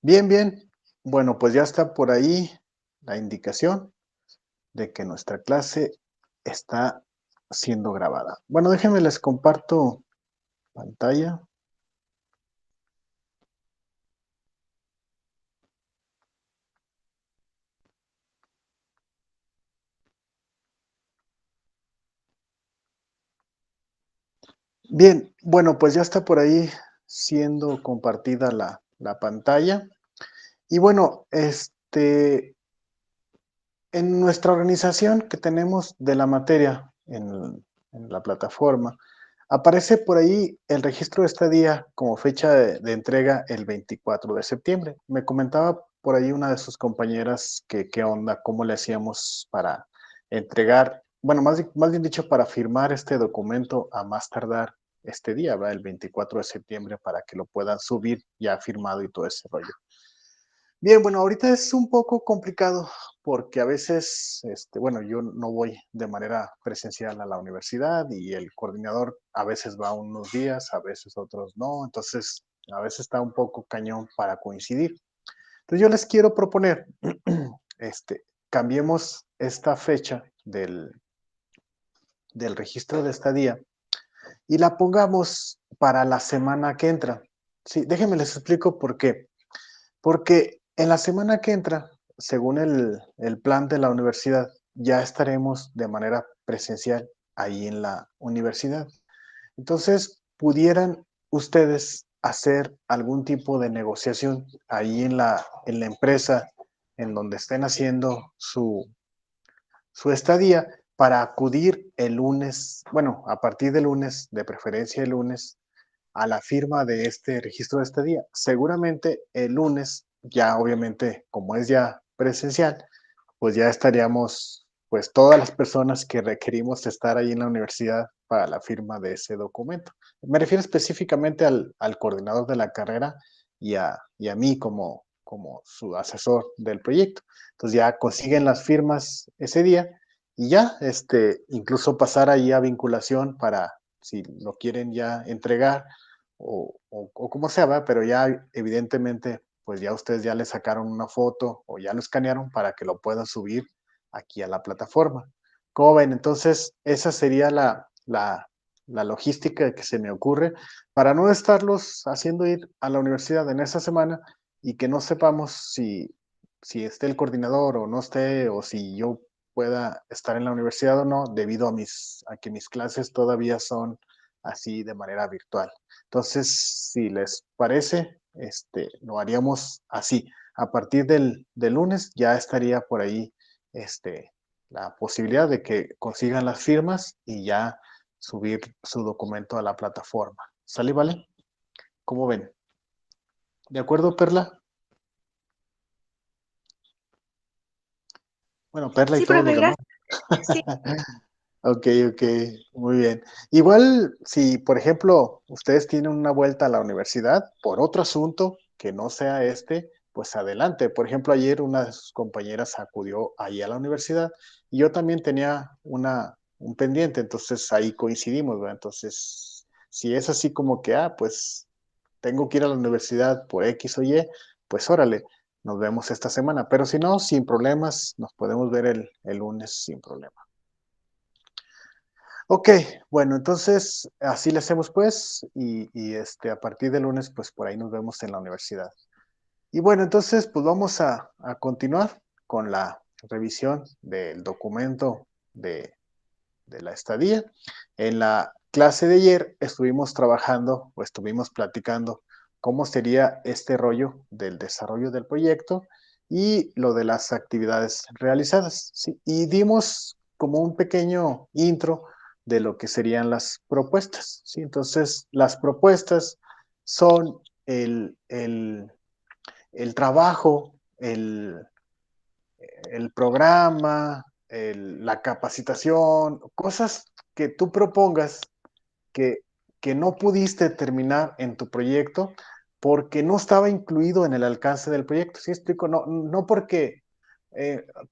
Bien, bien. Bueno, pues ya está por ahí la indicación de que nuestra clase está siendo grabada. Bueno, déjenme les comparto pantalla. Bien, bueno, pues ya está por ahí siendo compartida la pantalla. Y bueno, en nuestra organización que tenemos de la materia en la plataforma, aparece por ahí el registro de estadía como fecha de entrega el 24 de septiembre. Me comentaba por ahí una de sus compañeras que qué onda, cómo le hacíamos para entregar, bueno, más bien dicho, para firmar este documento a más tardar este día, ¿verdad? El 24 de septiembre, para que lo puedan subir ya firmado y todo ese rollo. Bien, bueno, ahorita es un poco complicado porque a veces, bueno, yo no voy de manera presencial a la universidad y el coordinador a veces va unos días, a veces otros no, entonces a veces está un poco cañón para coincidir. Entonces yo les quiero proponer, cambiemos esta fecha del registro de estadía y la pongamos para la semana que entra. Sí, déjenme les explico por qué. Porque en la semana que entra, según el plan de la universidad, ya estaremos de manera presencial ahí en la universidad. Entonces, pudieran ustedes hacer algún tipo de negociación ahí en la empresa en donde estén haciendo su estadía para acudir el lunes, bueno, a partir del lunes, de preferencia el lunes, a la firma de este registro de estadía. Seguramente el lunes, ya obviamente como es ya presencial, pues ya estaríamos, pues todas las personas que requerimos estar ahí en la universidad para la firma de ese documento. Me refiero específicamente al coordinador de la carrera y a mí como su asesor del proyecto. Entonces ya consiguen las firmas ese día y ya, incluso pasar ahí a vinculación para si lo quieren ya entregar o como sea, ¿verdad? Pero ya evidentemente, pues ya ustedes ya le sacaron una foto o ya lo escanearon para que lo puedan subir aquí a la plataforma. ¿Cómo ven? Entonces, esa sería la logística que se me ocurre para no estarlos haciendo ir a la universidad en esa semana y que no sepamos si esté el coordinador o no esté, o si yo pueda estar en la universidad o no, debido a que mis clases todavía son así de manera virtual. Entonces, si les parece, lo haríamos así. A partir del lunes ya estaría por ahí este, la posibilidad de que consigan las firmas y ya subir su documento a la plataforma. ¿Sale, vale? ¿Cómo ven? ¿De acuerdo, Perla? Bueno, Perla y Sí, todos profe, los demás. gracias. Sí, Ok, ok, muy bien. Igual, si por ejemplo ustedes tienen una vuelta a la universidad por otro asunto que no sea pues adelante. Por ejemplo, ayer una de sus compañeras acudió ahí a la universidad y yo también tenía un pendiente, entonces ahí coincidimos, ¿verdad? Entonces, si es así como que, pues tengo que ir a la universidad por X o Y, pues órale, nos vemos esta semana. Pero si no, sin problemas, nos podemos ver el lunes sin problema. Ok, bueno, entonces así le hacemos pues y a partir de lunes pues por ahí nos vemos en la universidad. Y bueno, entonces pues vamos a continuar con la revisión del documento de la estadía. En la clase de ayer estuvimos trabajando o estuvimos platicando cómo sería este rollo del desarrollo del proyecto y lo de las actividades realizadas, ¿sí? Y dimos como un pequeño intro de lo que serían las propuestas, ¿sí? Entonces, las propuestas son el trabajo, el programa, la capacitación, cosas que tú propongas que, que no pudiste terminar en tu proyecto porque no estaba incluido en el alcance del proyecto. ¿Sí explico? No, no porque,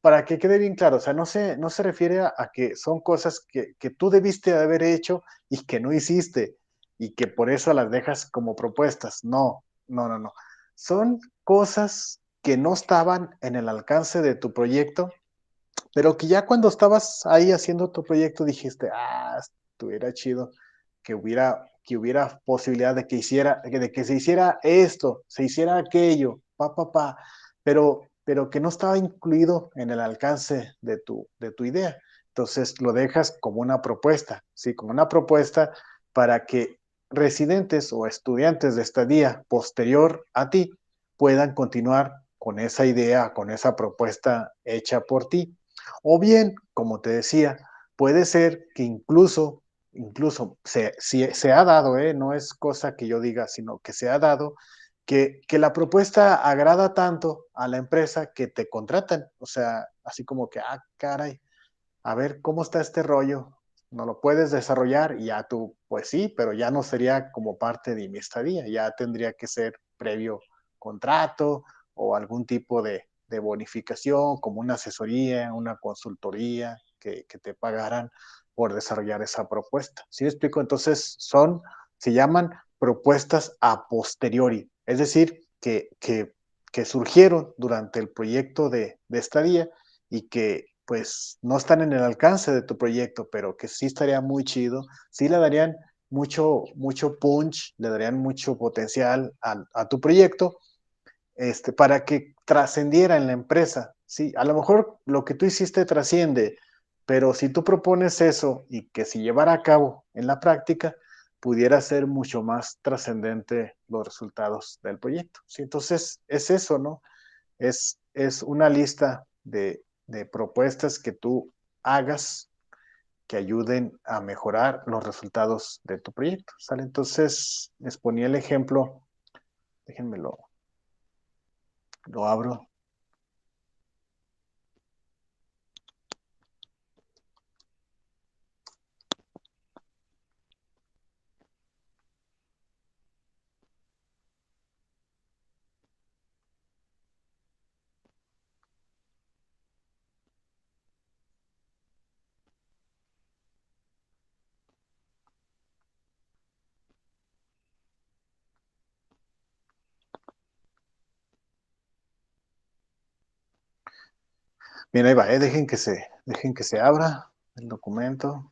para que quede bien claro, o sea, no se refiere a que son cosas que tú debiste haber hecho y que no hiciste y que por eso las dejas como propuestas. No, no, no, no. Son cosas que no estaban en el alcance de tu proyecto, pero que ya cuando estabas ahí haciendo tu proyecto dijiste, estuviera chido que hubiera posibilidad de que se hiciera esto, se hiciera aquello, pero que no estaba incluido en el alcance de tu idea. Entonces lo dejas como una propuesta, ¿sí? Como una propuesta para que residentes o estudiantes de estadía posterior a ti puedan continuar con esa idea, con esa propuesta hecha por ti. O bien, como te decía, puede ser que incluso se ha dado, no es cosa que yo diga, sino que se ha dado que la propuesta agrada tanto a la empresa que te contratan. O sea, así como que, caray, a ver cómo está este rollo, no lo puedes desarrollar y ya tú, pues sí, pero ya no sería como parte de mi estadía, ya tendría que ser previo contrato o algún tipo de bonificación, como una asesoría, una consultoría que te pagaran por desarrollar esa propuesta. ¿Sí me explico? Entonces se llaman propuestas a posteriori, es decir, que surgieron durante el proyecto de estadía y que pues no están en el alcance de tu proyecto, pero que sí estaría muy chido, sí le darían mucho punch, le darían mucho potencial a tu proyecto, para que trascendiera en la empresa. Sí, a lo mejor lo que tú hiciste trasciende, pero si tú propones eso y que si llevara a cabo en la práctica, pudiera ser mucho más trascendente los resultados del proyecto. Sí, entonces es eso, ¿no? Es una lista de propuestas que tú hagas que ayuden a mejorar los resultados de tu proyecto, ¿sale? Entonces, les ponía el ejemplo, déjenme lo abro. Mira, ahí va, dejen que se abra el documento.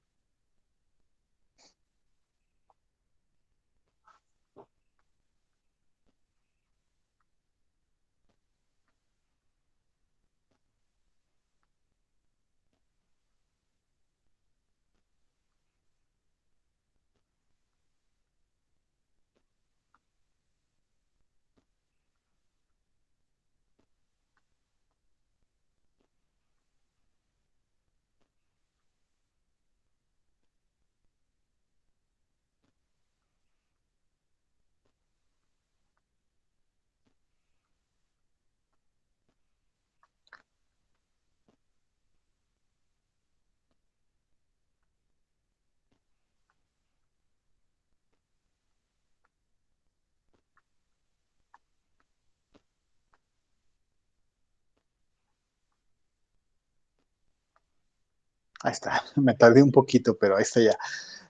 Ahí está, me tardé un poquito, pero ahí está ya.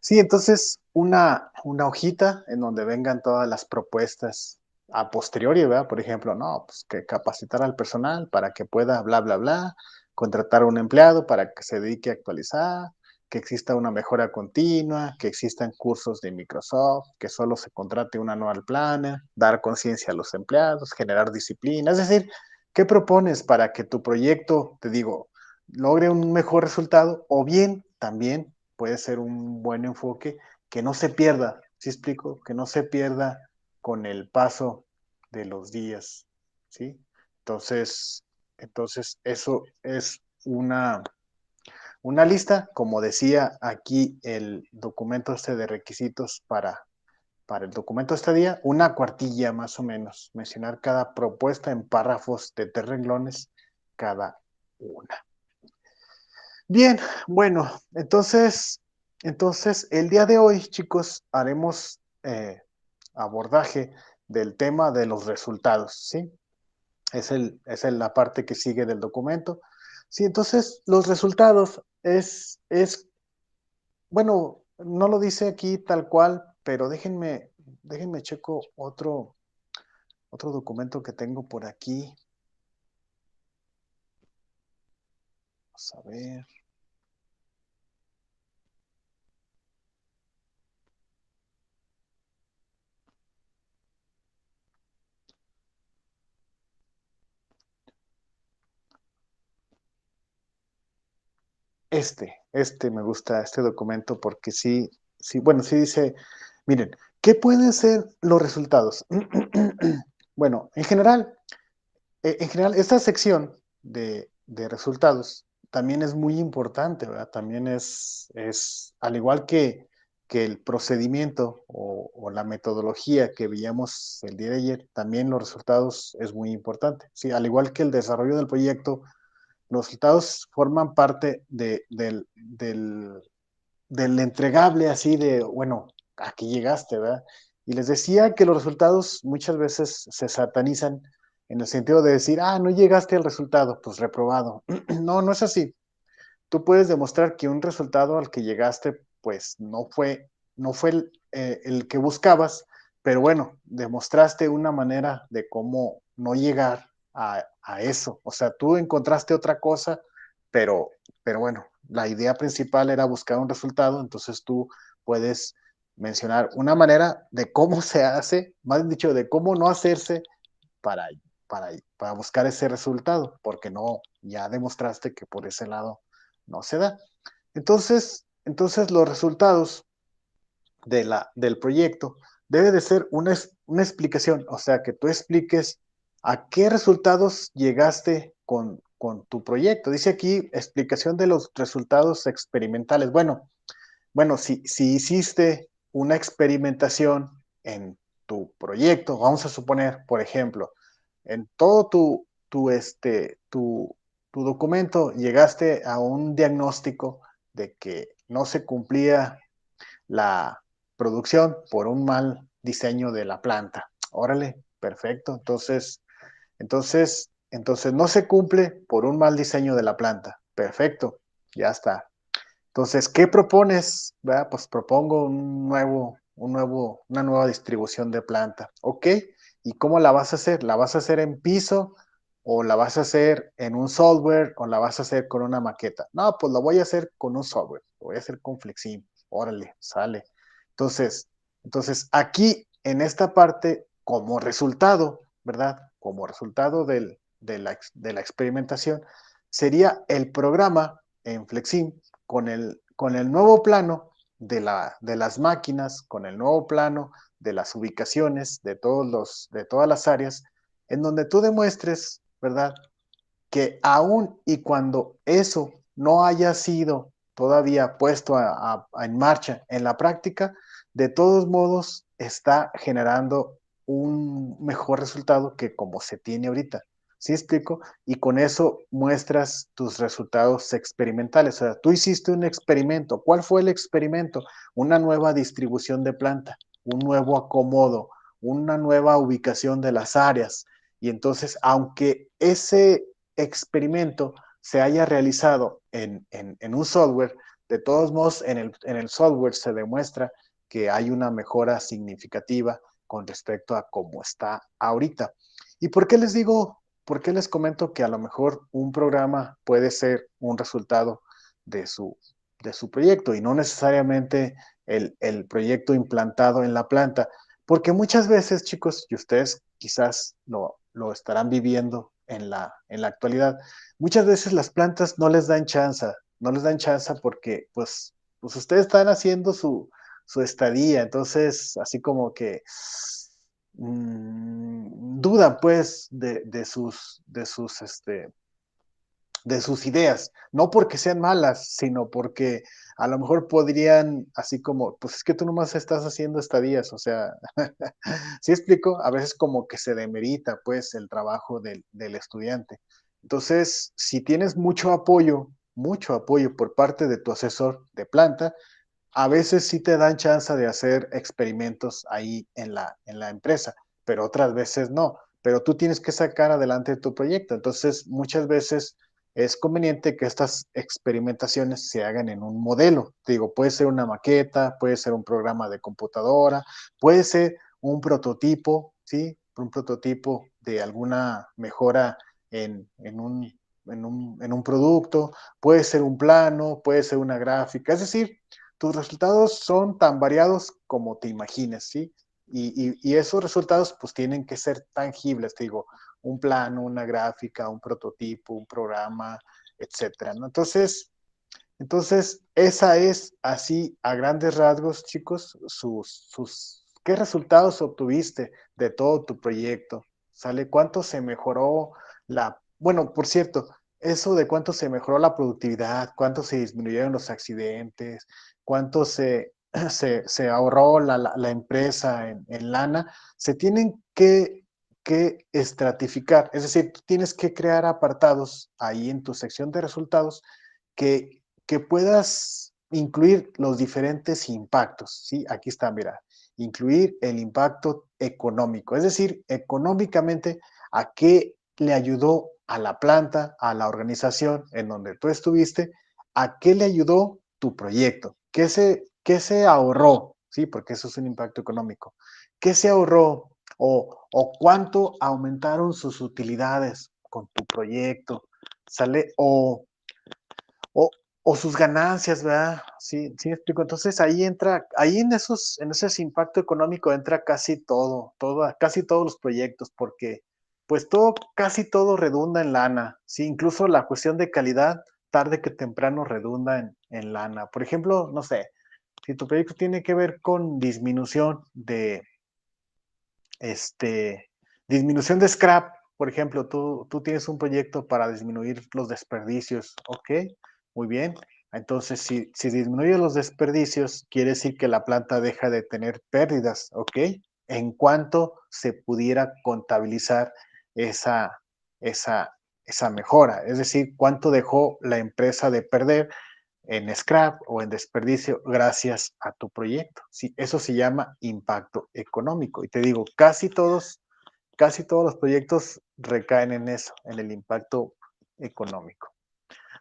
Sí, entonces una hojita en donde vengan todas las propuestas a posteriori, ¿verdad? Por ejemplo, no, pues que capacitar al personal para que pueda bla, bla, bla, contratar a un empleado para que se dedique a actualizar, que exista una mejora continua, que existan cursos de Microsoft, que solo se contrate un anual planner, dar conciencia a los empleados, generar disciplina. Es decir, ¿qué propones para que tu proyecto, te digo, logre un mejor resultado? O bien, también puede ser un buen enfoque que no se pierda, ¿sí explico? Que no se pierda con el paso de los días, ¿sí? Entonces, entonces eso es una lista, como decía aquí el documento este de requisitos para el documento este día, una cuartilla más o menos, mencionar cada propuesta en párrafos de 3 renglones cada una. Bien, bueno, entonces el día de hoy, chicos, haremos abordaje del tema de los resultados, ¿sí? La parte que sigue del documento. Sí, entonces los resultados bueno, no lo dice aquí tal cual, pero déjenme checo Otro documento que tengo por aquí. Vamos a ver. Este me gusta, este documento, porque sí, sí, bueno, sí dice, miren, ¿qué pueden ser los resultados? Bueno, en general, esta sección de resultados también es muy importante, ¿verdad? También al igual que el procedimiento o la metodología que veíamos el día de ayer, también los resultados es muy importante. Sí, al igual que el desarrollo del proyecto, los resultados forman parte del entregable así de, bueno, aquí llegaste, ¿verdad? Y les decía que los resultados muchas veces se satanizan en el sentido de decir, ah, no llegaste al resultado, pues reprobado. No, no es así. Tú puedes demostrar que un resultado al que llegaste, pues no fue el que buscabas, pero bueno, demostraste una manera de cómo no llegar a eso. O sea, tú encontraste otra cosa, pero, pero bueno, la idea principal era buscar un resultado, entonces tú puedes mencionar una manera de cómo se hace, más dicho, de cómo no hacerse para, para buscar ese resultado, porque no, ya demostraste que por ese lado no se da. Entonces los resultados del proyecto debe de ser una explicación, o sea, que tú expliques a qué resultados llegaste con tu proyecto. Dice aquí explicación de los resultados experimentales. Bueno, si hiciste una experimentación en tu proyecto, vamos a suponer, por ejemplo, en todo tu documento llegaste a un diagnóstico de que no se cumplía la producción por un mal diseño de la planta. Órale, perfecto. Entonces no se cumple por un mal diseño de la planta. Perfecto, ya está. Entonces, ¿qué propones? ¿Verdad? Pues propongo una nueva distribución de planta. Ok, ¿y cómo la vas a hacer? ¿La vas a hacer en piso o la vas a hacer en un software o la vas a hacer con una maqueta? No, pues lo voy a hacer con un software, lo voy a hacer con Flexim. Órale, sale. Entonces, entonces aquí en esta parte, como resultado, ¿verdad? Como resultado de la experimentación, sería el programa en Flexim con el nuevo plano de las máquinas, con el nuevo plano de las ubicaciones de todas las áreas, en donde tú demuestres, ¿verdad? Que aún y cuando eso no haya sido todavía puesto en marcha en la práctica, de todos modos está generando un mejor resultado que como se tiene ahorita. ¿Sí explico? Y con eso muestras tus resultados experimentales. O sea, tú hiciste un experimento. ¿Cuál fue el experimento? Una nueva distribución de planta, un nuevo acomodo, una nueva ubicación de las áreas. Y entonces, aunque ese experimento se haya realizado en un software, de todos modos en el software se demuestra que hay una mejora significativa con respecto a cómo está ahorita. ¿Y por qué les digo, por qué les comento que a lo mejor un programa puede ser un resultado de su, de su proyecto y no necesariamente el proyecto implantado en la planta? Porque muchas veces, chicos, y ustedes quizás lo estarán viviendo en la actualidad, muchas veces las plantas no les dan chance porque pues ustedes están haciendo su estadía, entonces así como que dudan pues de sus ideas, no porque sean malas, sino porque a lo mejor podrían, así como, pues es que tú nomás estás haciendo estadías, o sea, ¿sí explico? A veces como que se demerita pues el trabajo del estudiante. Entonces, si tienes mucho apoyo por parte de tu asesor de planta, a veces sí te dan chance de hacer experimentos ahí en la empresa, pero otras veces no. Pero tú tienes que sacar adelante tu proyecto. Entonces, muchas veces es conveniente que estas experimentaciones se hagan en un modelo. Te digo, puede ser una maqueta, puede ser un programa de computadora, puede ser un prototipo, ¿sí? un prototipo de alguna mejora en un producto, puede ser un plano, puede ser una gráfica, es decir, tus resultados son tan variados como te imagines, ¿sí? Y esos resultados pues tienen que ser tangibles, te digo, un plano, una gráfica, un prototipo, un programa, etcétera, ¿no? Entonces, esa es así a grandes rasgos, chicos, ¿qué resultados obtuviste de todo tu proyecto? ¿Sale? ¿Cuánto se mejoró bueno, por cierto, eso de cuánto se mejoró la productividad, cuánto se disminuyeron los accidentes, cuánto se ahorró la empresa en lana, se tienen que estratificar, es decir, tú tienes que crear apartados ahí en tu sección de resultados que puedas incluir los diferentes impactos, ¿sí? Aquí está, mira, incluir el impacto económico, es decir, económicamente, ¿a qué le ayudó a la planta, a la organización en donde tú estuviste? ¿A qué le ayudó tu proyecto? ¿Qué se ahorró? ¿Sí? Porque eso es un impacto económico. ¿Qué se ahorró? ¿O cuánto aumentaron sus utilidades con tu proyecto? ¿Sale? O, o sus ganancias, ¿verdad? Sí, sí me explico. Entonces ahí entra, ahí en ese impacto económico entra casi casi todos los proyectos, porque pues casi todo redunda en lana, sí, incluso la cuestión de calidad, tarde que temprano redunda en lana. Por ejemplo, no sé, si tu proyecto tiene que ver con este, disminución de scrap, por ejemplo, tú tienes un proyecto para disminuir los desperdicios, ok, muy bien. Entonces, si disminuye los desperdicios, quiere decir que la planta deja de tener pérdidas, ok. ¿En cuánto se pudiera contabilizar esa, esa, esa mejora? Es decir, ¿cuánto dejó la empresa de perder en scrap o en desperdicio gracias a tu proyecto? Sí, eso se llama impacto económico. Y te digo, casi todos los proyectos recaen en eso, en el impacto económico.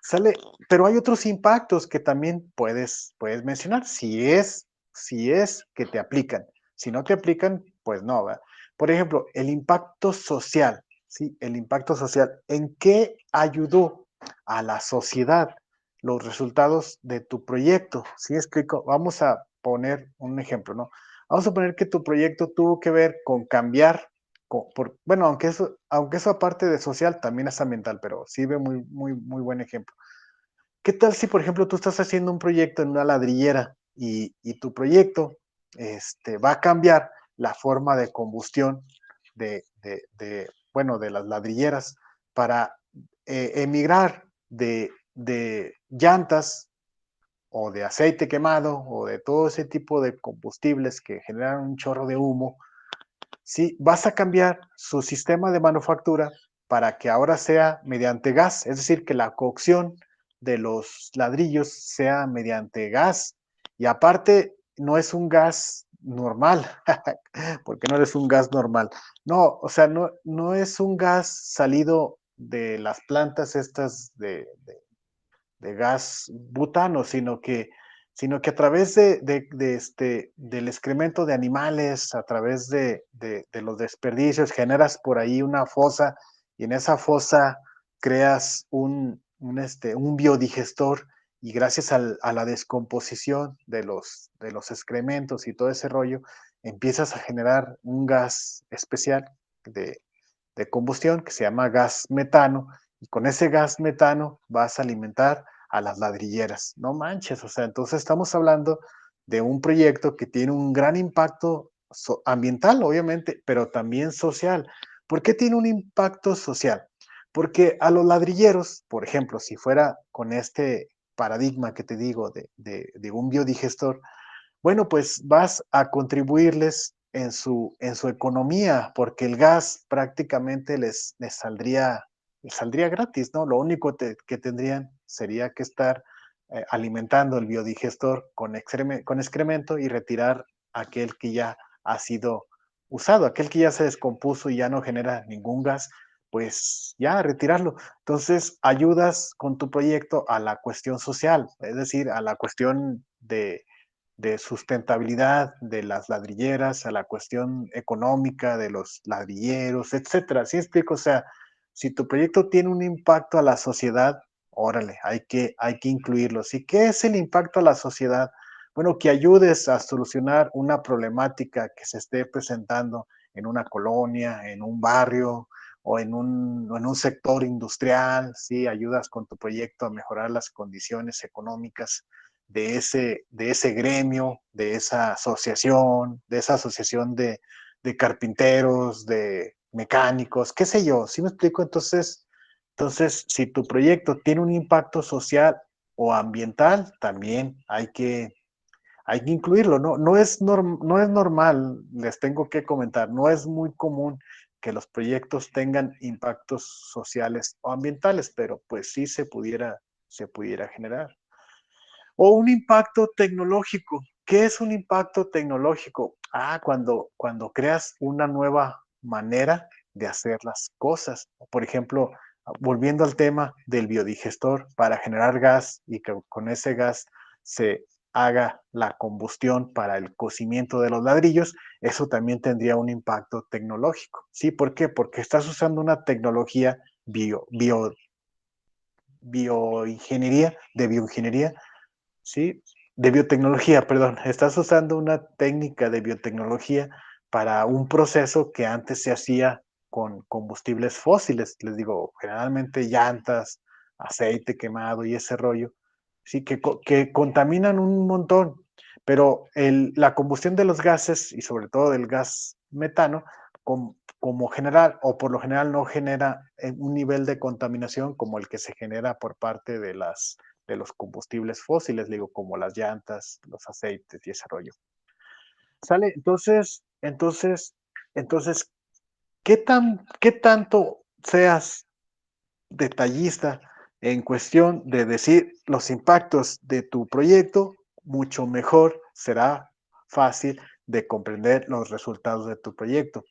Sale, pero hay otros impactos que también puedes mencionar, si es que te aplican. Si no te aplican, pues no, ¿verdad? Por ejemplo, el impacto social, ¿sí? El impacto social, ¿en qué ayudó a la sociedad los resultados de tu proyecto? ¿Sí explico? Vamos a poner un ejemplo, ¿no? Vamos a poner que tu proyecto tuvo que ver con cambiar, bueno, aunque eso aparte de social también es ambiental, pero sirve muy, muy, muy buen ejemplo. ¿Qué tal si, por ejemplo, tú estás haciendo un proyecto en una ladrillera y tu proyecto va a cambiar la forma de combustión bueno, de las ladrilleras para emigrar de llantas o de aceite quemado o de todo ese tipo de combustibles que generan un chorro de humo? Sí, vas a cambiar su sistema de manufactura para que ahora sea mediante gas, es decir, que la cocción de los ladrillos sea mediante gas. Y aparte, no es un gas normal, porque no es un gas normal. No, o sea, no es un gas salido de las plantas estas de gas butano, sino que a través del excremento de animales, a través de los desperdicios, generas por ahí una fosa y en esa fosa creas un biodigestor y gracias a la descomposición de los excrementos y todo ese rollo, empiezas a generar un gas especial de, de combustión que se llama gas metano y con ese gas metano vas a alimentar a las ladrilleras. No manches, o sea, entonces estamos hablando de un proyecto que tiene un gran impacto ambiental, obviamente, pero también social. ¿Por qué tiene un impacto social? Porque a los ladrilleros, por ejemplo, si fuera con este paradigma que te digo de un biodigestor, bueno, pues vas a contribuirles en su economía, porque el gas prácticamente les saldría gratis, ¿no? Lo único que tendrían sería que estar alimentando el biodigestor con excremento y retirar aquel que ya ha sido usado, aquel que ya se descompuso y ya no genera ningún gas, pues ya retirarlo. Entonces, ayudas con tu proyecto a la cuestión social, es decir, a la cuestión de sustentabilidad de las ladrilleras, a la cuestión económica de los ladrilleros, etcétera. ¿Sí me explico? O sea, si tu proyecto tiene un impacto a la sociedad, órale, hay que incluirlo. ¿Y qué es el impacto a la sociedad? Bueno, que ayudes a solucionar una problemática que se esté presentando en una colonia, en un barrio o en un sector industrial, ¿sí? Ayudas con tu proyecto a mejorar las condiciones económicas de ese gremio, de esa asociación de carpinteros, de mecánicos, qué sé yo, ¿sí me explico? Entonces, si tu proyecto tiene un impacto social o ambiental, también hay que incluirlo, ¿no? No es normal, les tengo que comentar, no es muy común que los proyectos tengan impactos sociales o ambientales, pero pues sí se pudiera generar. O un impacto tecnológico. ¿Qué es un impacto tecnológico? Cuando creas una nueva manera de hacer las cosas. Por ejemplo, volviendo al tema del biodigestor para generar gas y que con ese gas se haga la combustión para el cocimiento de los ladrillos, eso también tendría un impacto tecnológico. ¿Sí? ¿Por qué? Porque estás usando una tecnología de bioingeniería, ¿sí? De biotecnología, perdón. Estás usando una técnica de biotecnología para un proceso que antes se hacía con combustibles fósiles. Les digo, generalmente llantas, aceite quemado y ese rollo, sí, que contaminan un montón. Pero la combustión de los gases y sobre todo del gas metano, como general o por lo general no genera un nivel de contaminación como el que se genera por parte de los combustibles fósiles, digo, como las llantas, los aceites y ese rollo. ¿Sale? Entonces, ¿qué tanto seas detallista en cuestión de decir los impactos de tu proyecto, mucho mejor será fácil de comprender los resultados de tu proyecto?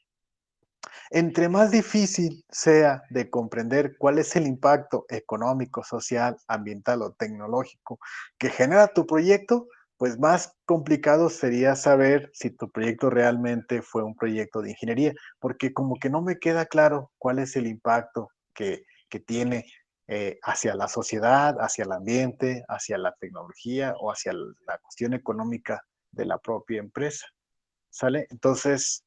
Entre más difícil sea de comprender cuál es el impacto económico, social, ambiental o tecnológico que genera tu proyecto, pues más complicado sería saber si tu proyecto realmente fue un proyecto de ingeniería, porque como que no me queda claro cuál es el impacto que tiene hacia la sociedad, hacia el ambiente, hacia la tecnología o hacia la cuestión económica de la propia empresa. ¿Sale? Entonces,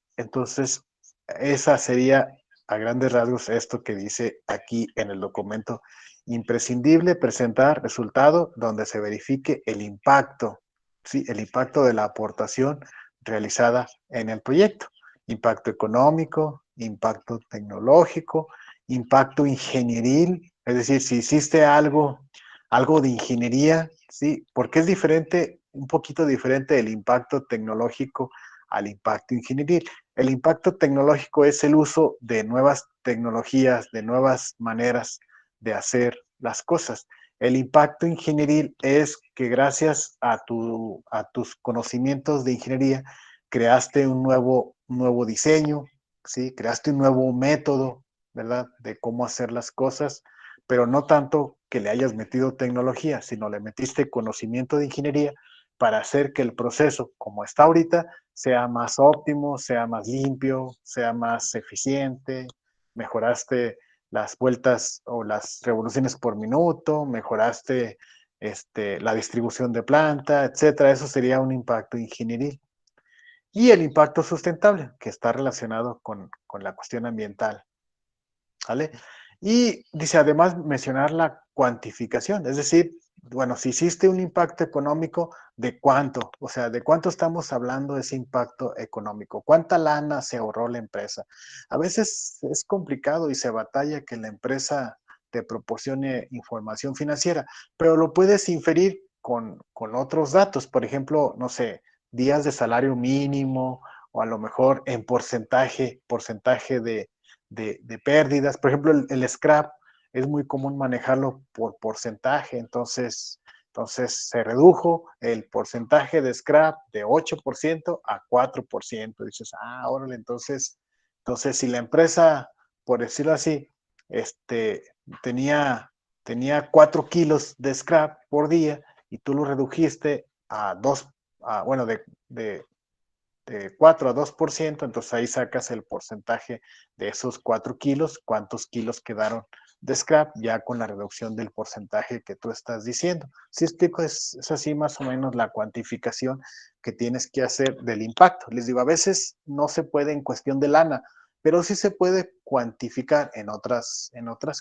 esa sería a grandes rasgos esto que dice aquí en el documento. Imprescindible presentar resultado donde se verifique el impacto, ¿sí? El impacto de la aportación realizada en el proyecto. Impacto económico, impacto tecnológico, impacto ingenieril, es decir, si hiciste algo de ingeniería, ¿sí? Porque es diferente, un poquito diferente el impacto tecnológico al impacto ingenieril. El impacto tecnológico es el uso de nuevas tecnologías, de nuevas maneras de hacer las cosas. El impacto ingenieril es que gracias a tus conocimientos de ingeniería creaste un nuevo diseño, ¿sí? Creaste un nuevo método, ¿verdad? De cómo hacer las cosas, pero no tanto que le hayas metido tecnología, sino le metiste conocimiento de ingeniería para hacer que el proceso, como está ahorita, sea más óptimo, sea más limpio, sea más eficiente, mejoraste las vueltas o las revoluciones por minuto, mejoraste la distribución de planta, etcétera. Eso sería un impacto ingenieril. Y el impacto sustentable, que está relacionado con la cuestión ambiental. ¿Vale? Y dice, además, mencionar la cuantificación, es decir, bueno, si hiciste un impacto económico, ¿de cuánto? O sea, ¿de cuánto estamos hablando de ese impacto económico? ¿Cuánta lana se ahorró la empresa? A veces es complicado y se batalla que la empresa te proporcione información financiera, pero lo puedes inferir con otros datos, por ejemplo, no sé, días de salario mínimo o a lo mejor en porcentaje de pérdidas. Por ejemplo, el scrap es muy común manejarlo por porcentaje, entonces se redujo el porcentaje de scrap de 8% a 4%. Dices, órale, entonces si la empresa, por decirlo así, este, tenía, tenía 4 kilos de scrap por día y tú lo redujiste a bueno, de 4 a 2%, entonces ahí sacas el porcentaje de esos 4 kilos, cuántos kilos quedaron de scrap, ya con la reducción del porcentaje que tú estás diciendo. Si explico, es así más o menos la cuantificación que tienes que hacer del impacto. Les digo, a veces no se puede en cuestión de lana, pero sí se puede cuantificar en otras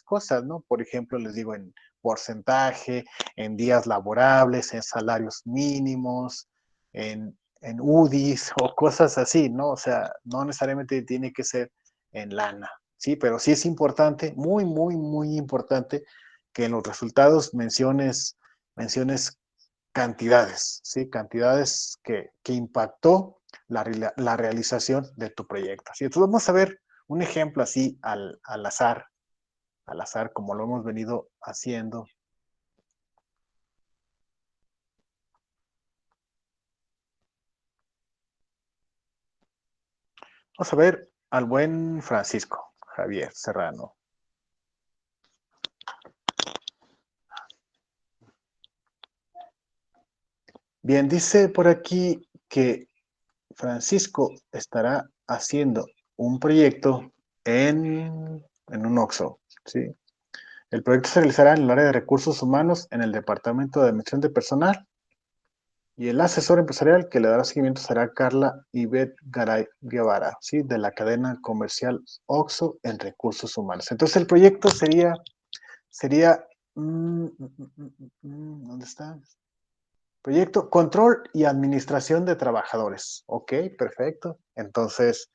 cosas, ¿no? Por ejemplo, les digo, en porcentaje, en días laborables, en salarios mínimos, en UDIs o cosas así, ¿no? O sea, no necesariamente tiene que ser en lana, ¿sí? Pero sí es importante, muy, muy, muy importante que en los resultados menciones cantidades, ¿sí? Cantidades que impactó la realización de tu proyecto. ¿Sí? Entonces vamos a ver un ejemplo así al azar, como lo hemos venido haciendo. Vamos a ver al buen Francisco Javier Serrano. Bien, dice por aquí que Francisco estará haciendo un proyecto en un OXXO, ¿sí? El proyecto se realizará en el área de recursos humanos en el departamento de admisión de personal y el asesor empresarial que le dará seguimiento será Carla Ivette Garay Guevara, ¿sí? De la cadena comercial OXXO en recursos humanos. Entonces el proyecto sería, ¿dónde está? Proyecto Control y Administración de Trabajadores. Ok, perfecto. Entonces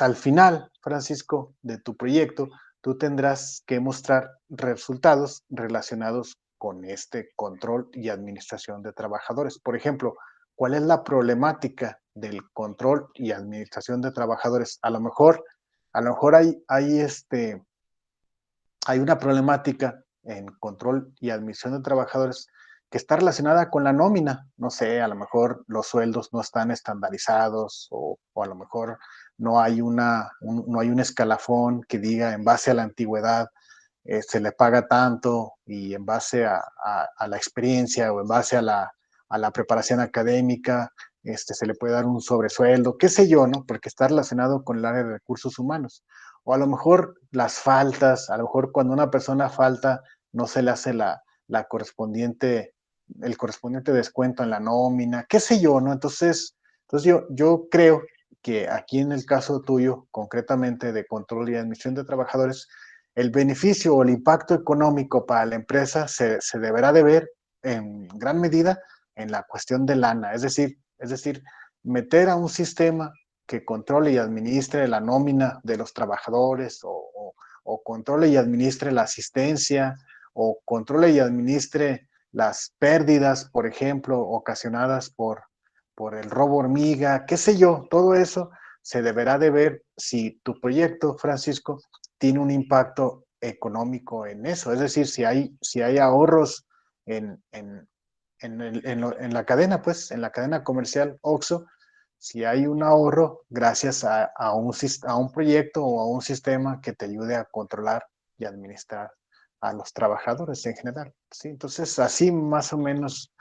al final, Francisco, de tu proyecto, tú tendrás que mostrar resultados relacionados con este control y administración de trabajadores. Por ejemplo, ¿cuál es la problemática del control y administración de trabajadores? A lo mejor hay una problemática en control y admisión de trabajadores que está relacionada con la nómina. No sé, a lo mejor los sueldos no están estandarizados o a lo mejor no hay un escalafón que diga en base a la antigüedad se le paga tanto y en base a la experiencia o en base a la preparación académica se le puede dar un sobresueldo, qué sé yo, ¿no? Porque está relacionado con el área de recursos humanos. O a lo mejor las faltas, a lo mejor cuando una persona falta no se le hace la correspondiente, el correspondiente descuento en la nómina, qué sé yo, ¿no? Entonces yo creo que aquí en el caso tuyo, concretamente de control y admisión de trabajadores, el beneficio o el impacto económico para la empresa se deberá de ver en gran medida en la cuestión de lana, es decir, meter a un sistema que controle y administre la nómina de los trabajadores o controle y administre la asistencia o controle y administre las pérdidas, por ejemplo, ocasionadas por el robo hormiga, qué sé yo, todo eso se deberá de ver si tu proyecto, Francisco, tiene un impacto económico en eso. Es decir, si hay ahorros en la cadena, pues, en la cadena comercial OXXO, si hay un ahorro gracias a un proyecto o a un sistema que te ayude a controlar y administrar a los trabajadores en general. ¿Sí? Entonces, así más o menos,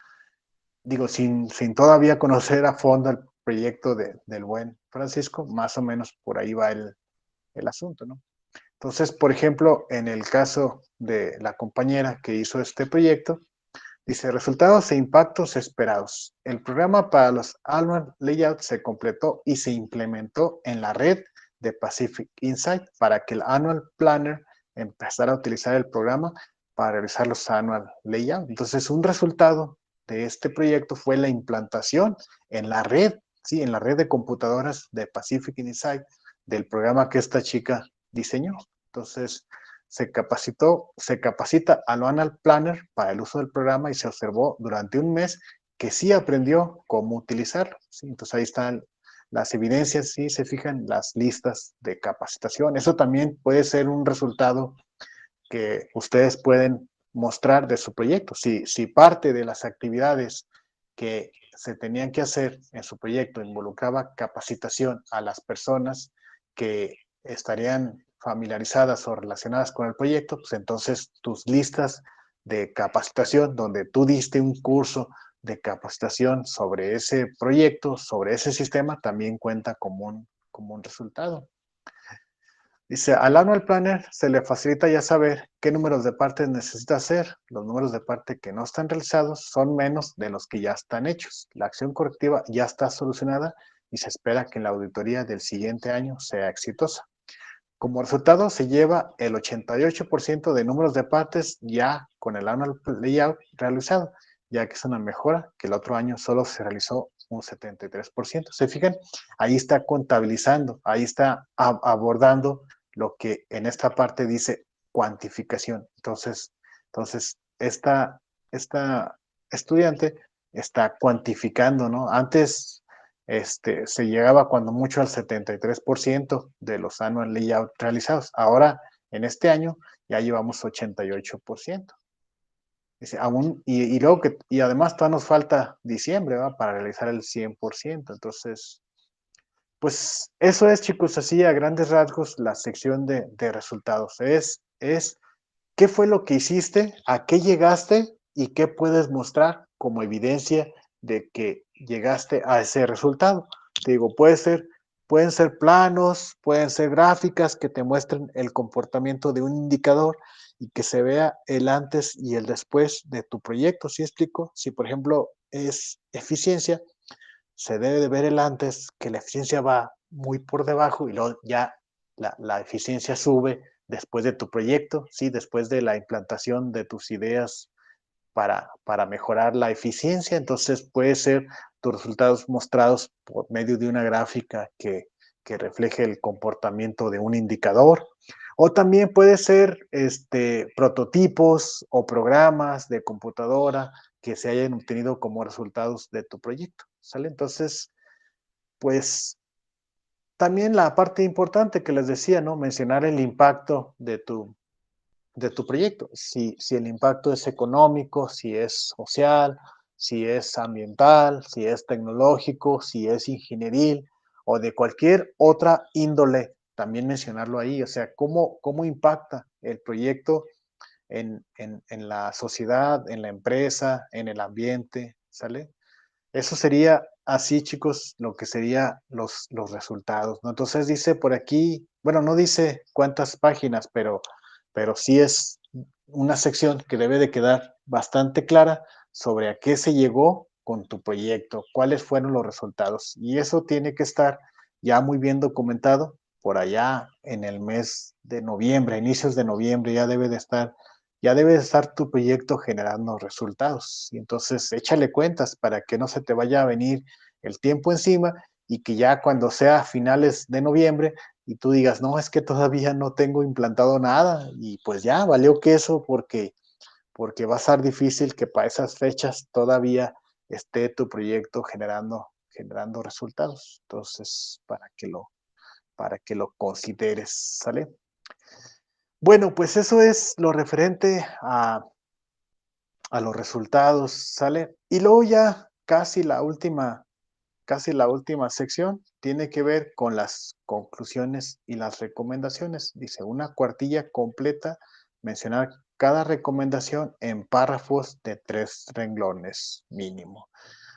digo, sin todavía conocer a fondo el proyecto del buen Francisco, más o menos por ahí va el asunto, ¿no? Entonces, por ejemplo, en el caso de la compañera que hizo este proyecto, dice resultados e impactos esperados. El programa para los Annual Layout se completó y se implementó en la red de Pacific Insight para que el Annual Planner empezara a utilizar el programa para realizar los Annual Layout. Entonces, un resultado de este proyecto fue la implantación en la red, sí, en la red de computadoras de Pacific Insight del programa que esta chica diseñó. Entonces, se capacita al Annual Planner para el uso del programa y se observó durante un mes que sí aprendió cómo utilizarlo. ¿Sí? Entonces ahí están las evidencias, sí se fijan las listas de capacitación. Eso también puede ser un resultado que ustedes pueden mostrar de su proyecto. Si parte de las actividades que se tenían que hacer en su proyecto involucraba capacitación a las personas que estarían familiarizadas o relacionadas con el proyecto, pues entonces tus listas de capacitación donde tú diste un curso de capacitación sobre ese proyecto, sobre ese sistema, también cuenta como un resultado. Dice, al Annual Planner se le facilita ya saber qué números de partes necesita hacer. Los números de parte que no están realizados son menos de los que ya están hechos. La acción correctiva ya está solucionada y se espera que la auditoría del siguiente año sea exitosa. Como resultado, se lleva el 88% de números de partes ya con el Annual Layout realizado, ya que es una mejora que el otro año solo se realizó un 73%. ¿Se fijan? Ahí está contabilizando, ahí está abordando lo que en esta parte dice cuantificación. Entonces esta estudiante está cuantificando, ¿no? Antes se llegaba cuando mucho al 73% de los annual layout realizados. Ahora, en este año, ya llevamos 88%. Dice, aún, y luego y además todavía nos falta diciembre, ¿va? Para realizar el 100%. Entonces, pues eso es, chicos, así a grandes rasgos la sección de resultados. Es qué fue lo que hiciste, a qué llegaste y qué puedes mostrar como evidencia de que llegaste a ese resultado. Te digo, pueden ser planos, pueden ser gráficas que te muestren el comportamiento de un indicador y que se vea el antes y el después de tu proyecto. ¿Sí explico? Si, por ejemplo, es eficiencia, se debe de ver el antes, que la eficiencia va muy por debajo y luego ya la eficiencia sube después de tu proyecto, ¿sí? Después de la implantación de tus ideas para mejorar la eficiencia. Entonces puede ser tus resultados mostrados por medio de una gráfica que refleje el comportamiento de un indicador. O también puede ser prototipos o programas de computadora que se hayan obtenido como resultados de tu proyecto. ¿Sale? Entonces, pues también la parte importante que les decía, ¿no? Mencionar el impacto de tu proyecto. Si el impacto es económico, si es social, si es ambiental, si es tecnológico, si es ingenieril o de cualquier otra índole, también mencionarlo ahí. O sea, cómo impacta el proyecto en la sociedad, en la empresa, en el ambiente, ¿sale? Eso sería así, chicos, lo que serían los resultados, ¿no? Entonces dice por aquí, bueno, no dice cuántas páginas, pero sí es una sección que debe de quedar bastante clara sobre a qué se llegó con tu proyecto, cuáles fueron los resultados. Y eso tiene que estar ya muy bien documentado por allá en el mes de noviembre, inicios de noviembre, ya debe de estar tu proyecto generando resultados. Y entonces échale cuentas para que no se te vaya a venir el tiempo encima y que ya cuando sea finales de noviembre y tú digas, no, es que todavía no tengo implantado nada y pues ya valió queso porque va a ser difícil que para esas fechas todavía esté tu proyecto generando resultados. Entonces, para que lo consideres, ¿sale? Bueno, pues eso es lo referente a los resultados, ¿sale? Y luego ya casi la última sección tiene que ver con las conclusiones y las recomendaciones. Dice, una cuartilla completa, mencionar cada recomendación en párrafos de 3 renglones mínimo.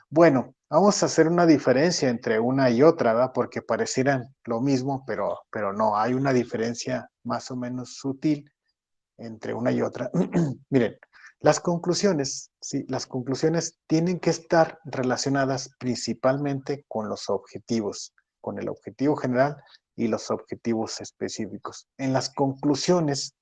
Bueno, vamos a hacer una diferencia entre una y otra, ¿verdad? Porque parecieran lo mismo, pero no, hay una diferencia más o menos sutil entre una y otra. Miren, las conclusiones, sí, las conclusiones tienen que estar relacionadas principalmente con los objetivos, con el objetivo general y los objetivos específicos. En las conclusiones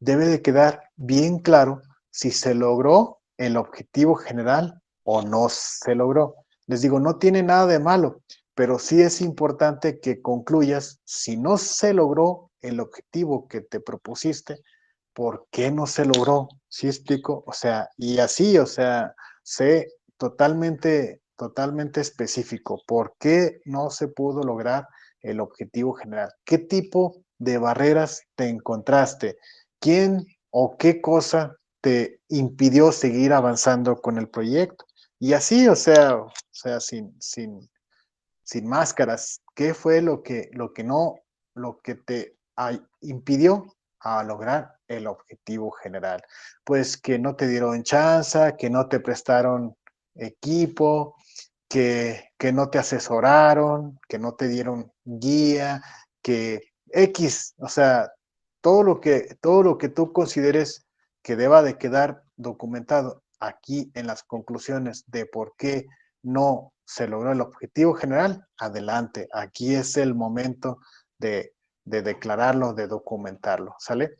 debe de quedar bien claro si se logró el objetivo general o no se logró. Les digo, no tiene nada de malo, pero sí es importante que concluyas si no se logró el objetivo que te propusiste, ¿por qué no se logró? ¿Sí explico? O sea, y así, o sea, sé totalmente específico. ¿Por qué no se pudo lograr el objetivo general? ¿Qué tipo de barreras te encontraste? ¿Quién o qué cosa te impidió seguir avanzando con el proyecto? Y así, o sea, sin máscaras, ¿qué fue lo que no, lo que te impidió a lograr el objetivo general? Pues que no te dieron chance, que no te prestaron equipo, que no te asesoraron, que no te dieron guía, que X, o sea, todo lo que tú consideres que deba de quedar documentado aquí en las conclusiones de por qué no se logró el objetivo general, adelante, aquí es el momento de declararlo, de documentarlo, ¿sale?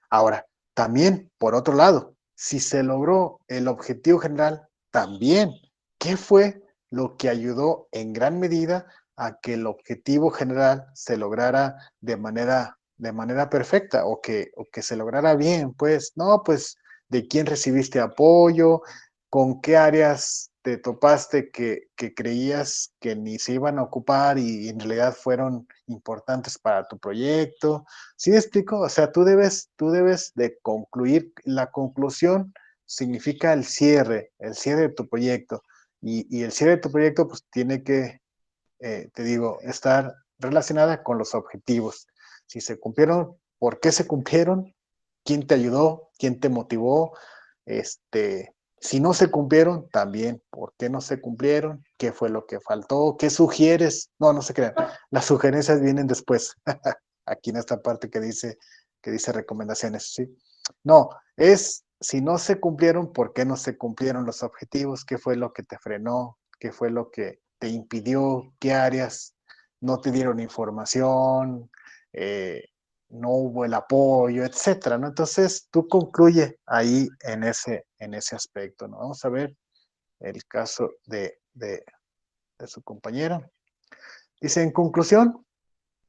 Ahora, también, por otro lado, si se logró el objetivo general, también, ¿qué fue lo que ayudó en gran medida a que el objetivo general se lograra de manera perfecta o que se lograra bien? Pues, no, pues, ¿de quién recibiste apoyo? ¿Con qué áreas te topaste que creías que ni se iban a ocupar y en realidad fueron importantes para tu proyecto? ¿Sí me explico? O sea, tú debes de concluir. La conclusión significa el cierre de tu proyecto. Y el cierre de tu proyecto, pues tiene que, te digo, estar relacionada con los objetivos. Si se cumplieron, ¿por qué se cumplieron? ¿Quién te ayudó? ¿Quién te motivó? Si no se cumplieron, también, ¿por qué no se cumplieron? ¿Qué fue lo que faltó? ¿Qué sugieres? No, no se crean. Las sugerencias vienen después. Aquí en esta parte que dice recomendaciones, ¿sí? No, es si no se cumplieron, ¿por qué no se cumplieron los objetivos? ¿Qué fue lo que te frenó? ¿Qué fue lo que te impidió? ¿Qué áreas no te dieron información? No hubo el apoyo, etcétera, ¿no? Entonces, tú concluye ahí en ese aspecto, ¿no? Vamos a ver el caso de su compañera. Dice, en conclusión,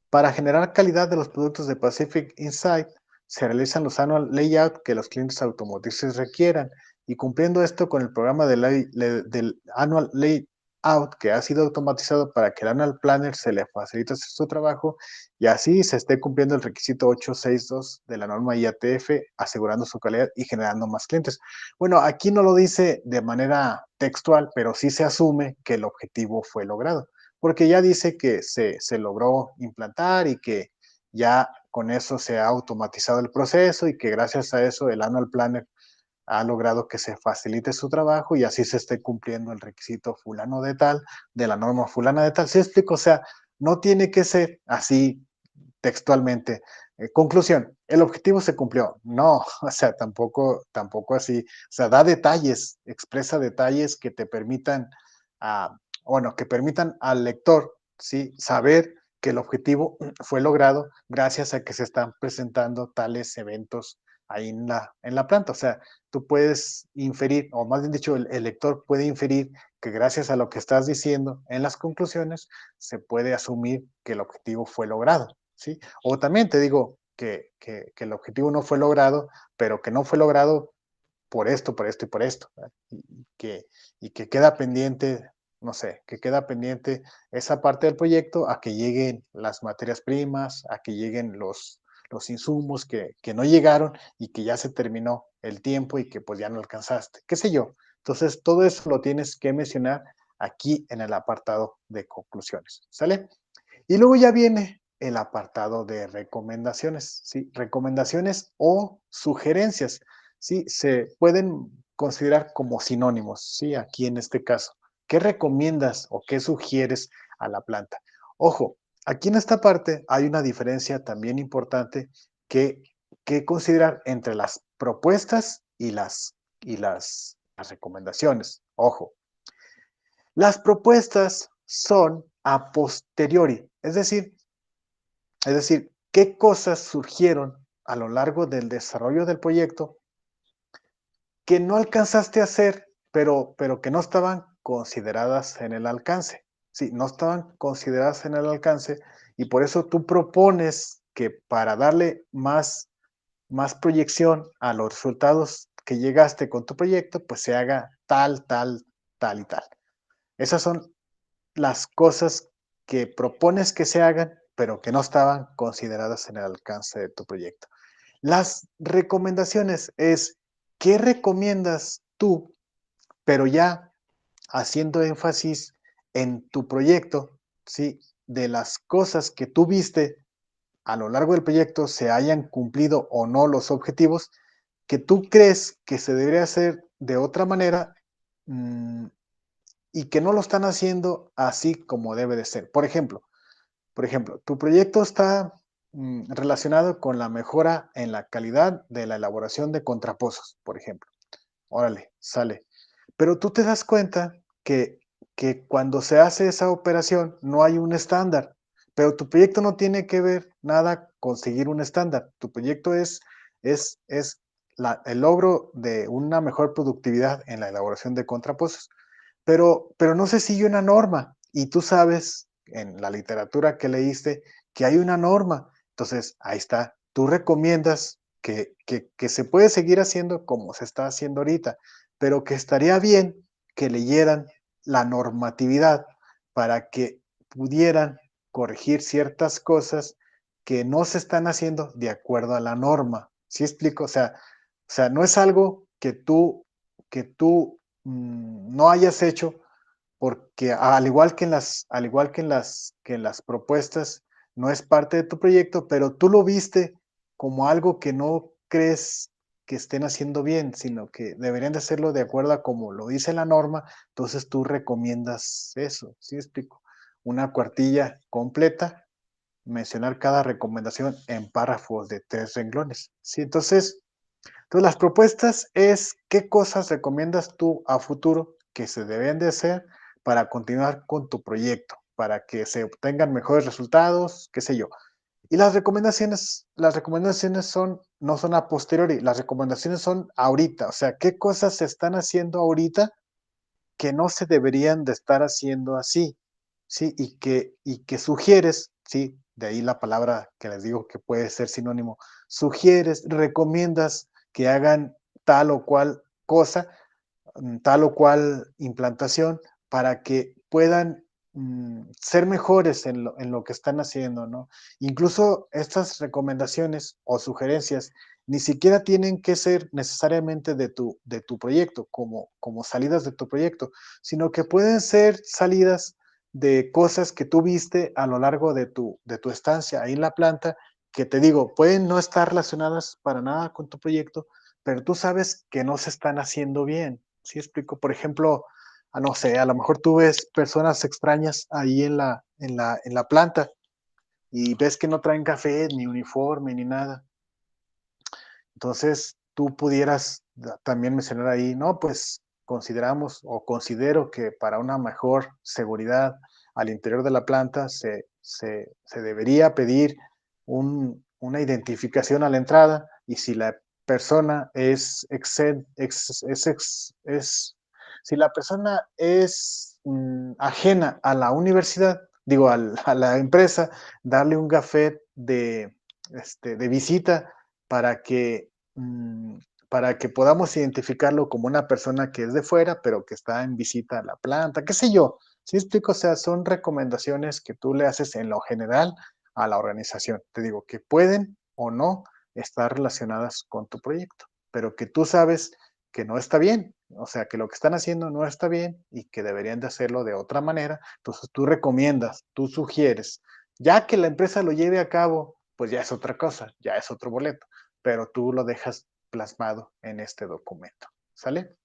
para generar calidad de los productos de Pacific Insight, se realizan los annual layout que los clientes automotrices requieran y cumpliendo esto con el programa del annual layout que ha sido automatizado para que el annual planner se le facilite su trabajo y así se esté cumpliendo el requisito 862 de la norma IATF, asegurando su calidad y generando más clientes. Bueno, aquí no lo dice de manera textual, pero sí se asume que el objetivo fue logrado porque ya dice que se logró implantar y que ya con eso se ha automatizado el proceso y que gracias a eso el Annual Planner ha logrado que se facilite su trabajo y así se esté cumpliendo el requisito fulano de tal, de la norma fulana de tal. ¿Sí explico? O sea, no tiene que ser así textualmente. Conclusión, ¿el objetivo se cumplió? No, o sea, tampoco así. O sea, da detalles, expresa detalles que te permitan, ah, bueno, que permitan al lector, ¿sí? Saber que el objetivo fue logrado gracias a que se están presentando tales eventos ahí en la planta. O sea, tú puedes inferir, o más bien dicho, el lector puede inferir que gracias a lo que estás diciendo en las conclusiones, se puede asumir que el objetivo fue logrado. ¿Sí? O también te digo que el objetivo no fue logrado, pero que no fue logrado por esto y por esto. Y que queda pendiente, no sé, que queda pendiente esa parte del proyecto a que lleguen las materias primas, a que lleguen los insumos que no llegaron y que ya se terminó el tiempo y que pues ya no alcanzaste, qué sé yo. Entonces, todo eso lo tienes que mencionar aquí en el apartado de conclusiones, ¿sale? Y luego ya viene el apartado de recomendaciones, ¿sí? Recomendaciones o sugerencias, ¿sí? Se pueden considerar como sinónimos, ¿sí? Aquí en este caso. ¿Qué recomiendas o qué sugieres a la planta? Ojo, aquí en esta parte hay una diferencia también importante que, que considerar entre las propuestas y las recomendaciones. Ojo, las propuestas son a posteriori, es decir, qué cosas surgieron a lo largo del desarrollo del proyecto que no alcanzaste a hacer, pero que no estaban consideradas en el alcance. Sí, no estaban consideradas en el alcance y por eso tú propones que para darle más proyección a los resultados que llegaste con tu proyecto, pues se haga tal, tal, tal y tal. Esas son las cosas que propones que se hagan, pero que no estaban consideradas en el alcance de tu proyecto. Las recomendaciones es, ¿qué recomiendas tú? Pero ya haciendo énfasis en tu proyecto, ¿sí? De las cosas que tú viste a lo largo del proyecto, se hayan cumplido o no los objetivos, que tú crees que se debería hacer de otra manera, y que no lo están haciendo así como debe de ser. Por ejemplo, tu proyecto está relacionado con la mejora en la calidad de la elaboración de contrapozos, por ejemplo. Órale, sale. Pero tú te das cuenta que, que cuando se hace esa operación no hay un estándar, pero tu proyecto no tiene que ver nada con seguir un estándar. Tu proyecto es el logro de una mejor productividad en la elaboración de contrapozos, pero no se sigue una norma y tú sabes en la literatura que leíste que hay una norma. Entonces, ahí está. Tú recomiendas que se puede seguir haciendo como se está haciendo ahorita, pero que estaría bien que leyeran la normatividad para que pudieran corregir ciertas cosas que no se están haciendo de acuerdo a la norma. ¿Sí explico? O sea, no es algo que tú no hayas hecho porque al igual que en las propuestas, no es parte de tu proyecto, pero tú lo viste como algo que no crees que estén haciendo bien, sino que deberían de hacerlo de acuerdo a como lo dice la norma, entonces tú recomiendas eso, ¿sí me explico? Una cuartilla completa, mencionar cada recomendación en párrafos de 3 renglones, ¿sí? Entonces, las propuestas es qué cosas recomiendas tú a futuro que se deben de hacer para continuar con tu proyecto, para que se obtengan mejores resultados, qué sé yo. Y las recomendaciones no son a posteriori, las recomendaciones son ahorita, o sea, qué cosas se están haciendo ahorita que no se deberían de estar haciendo así, ¿sí? Y que sugieres, ¿sí? De ahí la palabra que les digo que puede ser sinónimo, sugieres, recomiendas que hagan tal o cual cosa, tal o cual implantación para que puedan ser mejores en lo que están haciendo, ¿no? Incluso estas recomendaciones o sugerencias ni siquiera tienen que ser necesariamente de tu proyecto, como salidas de tu proyecto, sino que pueden ser salidas de cosas que tú viste a lo largo de tu estancia ahí en la planta, que te digo, pueden no estar relacionadas para nada con tu proyecto, pero tú sabes que no se están haciendo bien. ¿Sí explico? Por ejemplo, no sé, a lo mejor tú ves personas extrañas ahí en la planta y ves que no traen café, ni uniforme, ni nada. Entonces, tú pudieras también mencionar ahí, no, pues consideramos o considero que para una mejor seguridad al interior de la planta se debería pedir una identificación a la entrada y si la persona si la persona es ajena a la universidad, digo, a la empresa, darle un gafet de visita para que, mm, para que podamos identificarlo como una persona que es de fuera, pero que está en visita a la planta, qué sé yo. ¿Sí explico? O sea, son recomendaciones que tú le haces en lo general a la organización. Te digo que pueden o no estar relacionadas con tu proyecto, pero que tú sabes que no está bien, o sea, que lo que están haciendo no está bien y que deberían de hacerlo de otra manera. Entonces tú recomiendas, tú sugieres, ya que la empresa lo lleve a cabo, pues ya es otra cosa, ya es otro boleto, pero tú lo dejas plasmado en este documento. ¿Sale?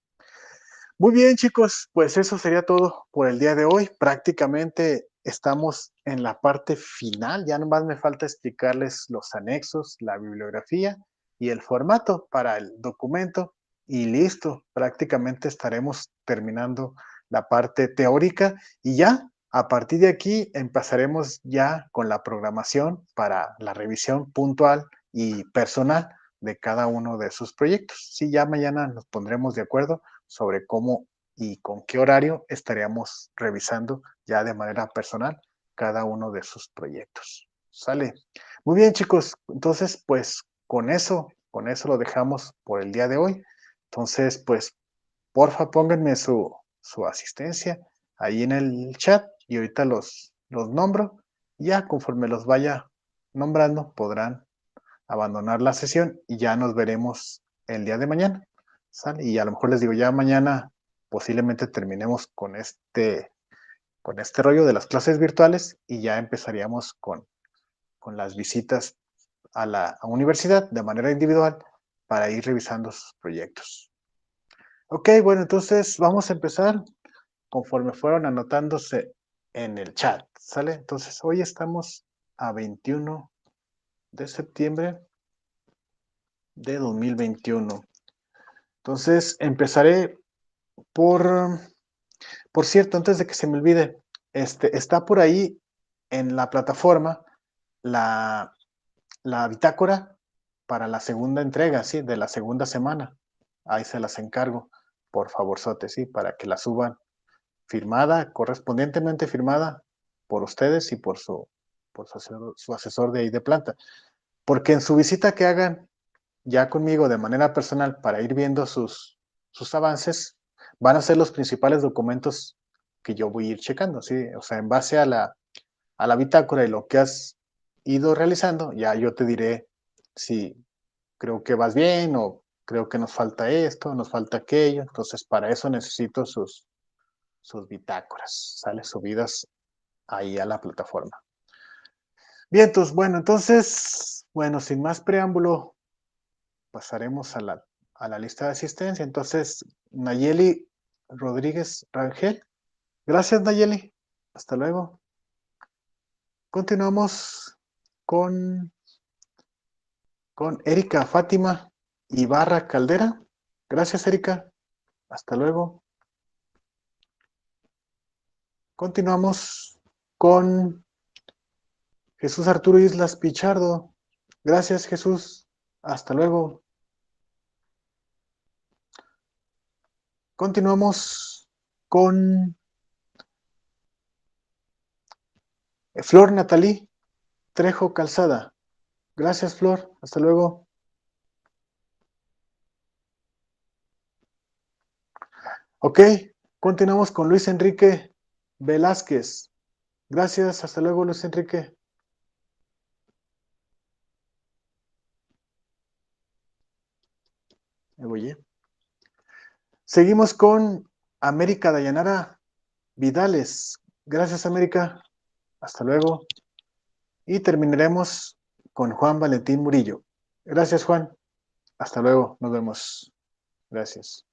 Muy bien, chicos, pues eso sería todo por el día de hoy. Prácticamente estamos en la parte final, ya nomás me falta explicarles los anexos, la bibliografía y el formato para el documento y listo, prácticamente estaremos terminando la parte teórica y ya a partir de aquí empezaremos ya con la programación para la revisión puntual y personal de cada uno de sus proyectos. Sí, ya mañana nos pondremos de acuerdo sobre cómo y con qué horario estaríamos revisando ya de manera personal cada uno de sus proyectos. ¿Sale? Muy bien, chicos. Entonces, pues con eso lo dejamos por el día de hoy. Entonces, pues, porfa, pónganme su asistencia ahí en el chat y ahorita los nombro. Ya conforme los vaya nombrando, podrán abandonar la sesión y ya nos veremos el día de mañana. ¿Sale? Y a lo mejor les digo, ya mañana posiblemente terminemos con este rollo de las clases virtuales y ya empezaríamos con las visitas a la universidad de manera individual para ir revisando sus proyectos. Ok, bueno, entonces vamos a empezar. conforme fueron anotándose en el chat, ¿sale? Entonces, hoy estamos a 21 de septiembre de 2021. Entonces, empezaré por, por cierto, antes de que se me olvide, está por ahí en la plataforma la, la bitácora para la segunda entrega, sí, de la segunda semana. Ahí se las encargo, por favor, Sote, sí, para que la suban firmada, correspondientemente firmada por ustedes y su asesor de ahí de planta. Porque en su visita que hagan ya conmigo de manera personal para ir viendo sus avances, van a ser los principales documentos que yo voy a ir checando, ¿sí? O sea, en base a la bitácora y lo que has ido realizando, ya yo te diré si creo que vas bien o creo que nos falta esto, nos falta aquello. Entonces, para eso necesito sus bitácoras, ¿sale? Subidas ahí a la plataforma. Bien, entonces, bueno, sin más preámbulo, pasaremos a la lista de asistencia. Entonces, Nayeli Rodríguez Rangel. Gracias, Nayeli. Hasta luego. Continuamos con, con Erika Fátima Ibarra Caldera. Gracias, Erika. Hasta luego. Continuamos con Jesús Arturo Islas Pichardo. Gracias, Jesús. Hasta luego. Continuamos con Flor Natalí Trejo Calzada. Gracias, Flor. Hasta luego. Ok, continuamos con Luis Enrique Velázquez. Gracias, hasta luego, Luis Enrique. Me voy. Seguimos con América Dayanara Vidales. Gracias, América. Hasta luego. Y terminaremos con Juan Valentín Murillo. Gracias, Juan. Hasta luego. Nos vemos. Gracias.